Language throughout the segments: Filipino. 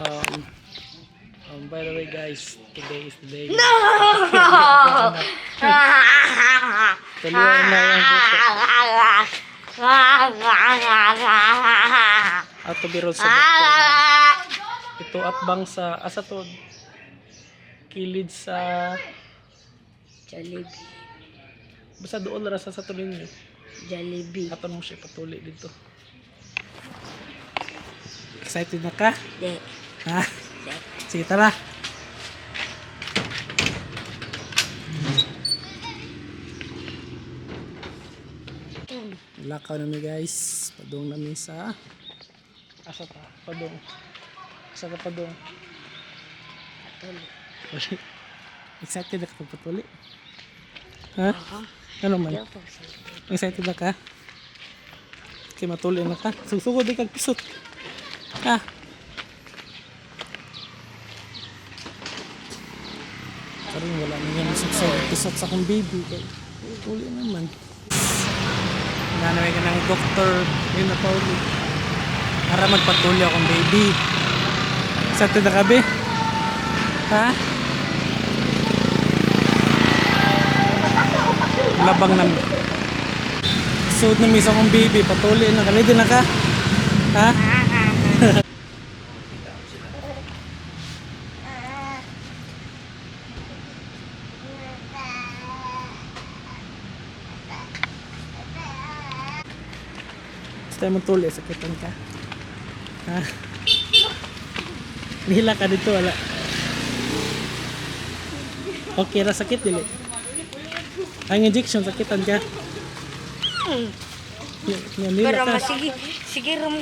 Um, by the way guys, today is the day. No! Tuloy na lang po. Ato biro sa doktor. Ito atbang sa asa to kilid sa Jollibee. basta doon ra sa tulin niyo. Jollibee. Aton mo siya patuli dito. Excited na ka? De. Ha? Sige, tara. Lakaw namin guys. Padung namin sa asa ta? Padung. Asa ka padung? Patuli. Excited na ka patuli? Ha? Ano man? Excited na ka? Okay, matuli na ka. Susugod di kag pisot. Ha? Karoon wala na yan pisot sa akong baby. Kaya uli naman. Nanaway ka ng doktor. Yun na Pauli. Para magpatuli akong baby. Excited na ka be? Ha? Labang namin. Suot na miss akong baby. Patuli na. Ready na ka? Ha? Tayo magtuli, sakitan ka. Ha? Nihila ka dito, wala. Okay ra, sakit dili. Ang injection, sakitan ka. Nihila Pero ka. sige rum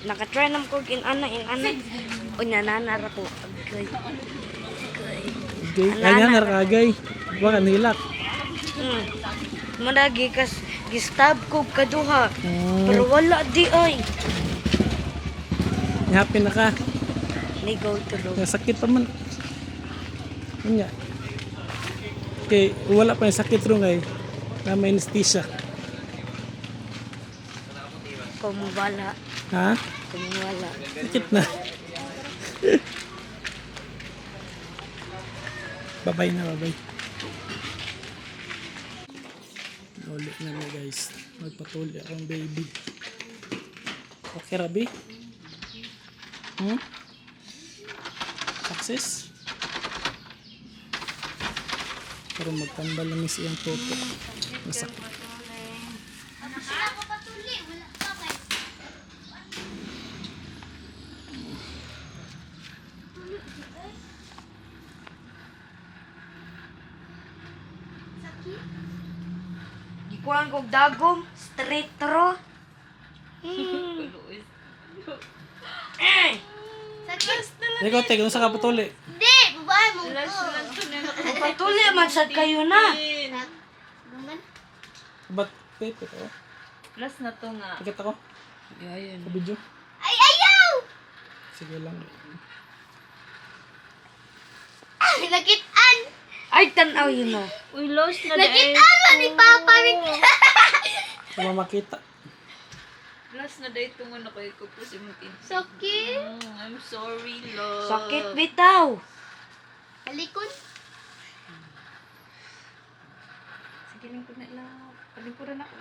nakatry nam ko in ana o nya nanar ko agay. Okay, kanya narakagay. Wala ka nihilak. Managi kas gistab ko kaduha. Pero wala di ay. Happy na ka. Ligaw tulog. Sakit pa man. Yun nga. Okay, wala pa yung sakit rin ngay. Na may anesthesia. Kumuwala. Ha? Kumuwala. Sakit na. Babay na, babay. Ulit na na guys. Magpatuli akong baby. Okay, Rabi? Success? Pero magtambal lang siyang toto. Masakit. Gikuhan kog dagom, straight through. Ikaw, tek, ano sa kapatuli? Hindi, babae mo. Patuloy man sad kayo na. Ba't? Pepe ko. Plus na to nga. Tikit ako. Ayun. Sa video. Ay, ayaw! Sige lang. Nakitaan! Ay tanaw yun o. Uy, lost na dahil. Nakitaan man ni Papa Rick. Kung makita. Plus na dahil ito nga na kayo ko po si Mutin. Sakit. I'm sorry, love. Sakit bitaw. Alikon. Sige lang ko na lang. Palikuran ako.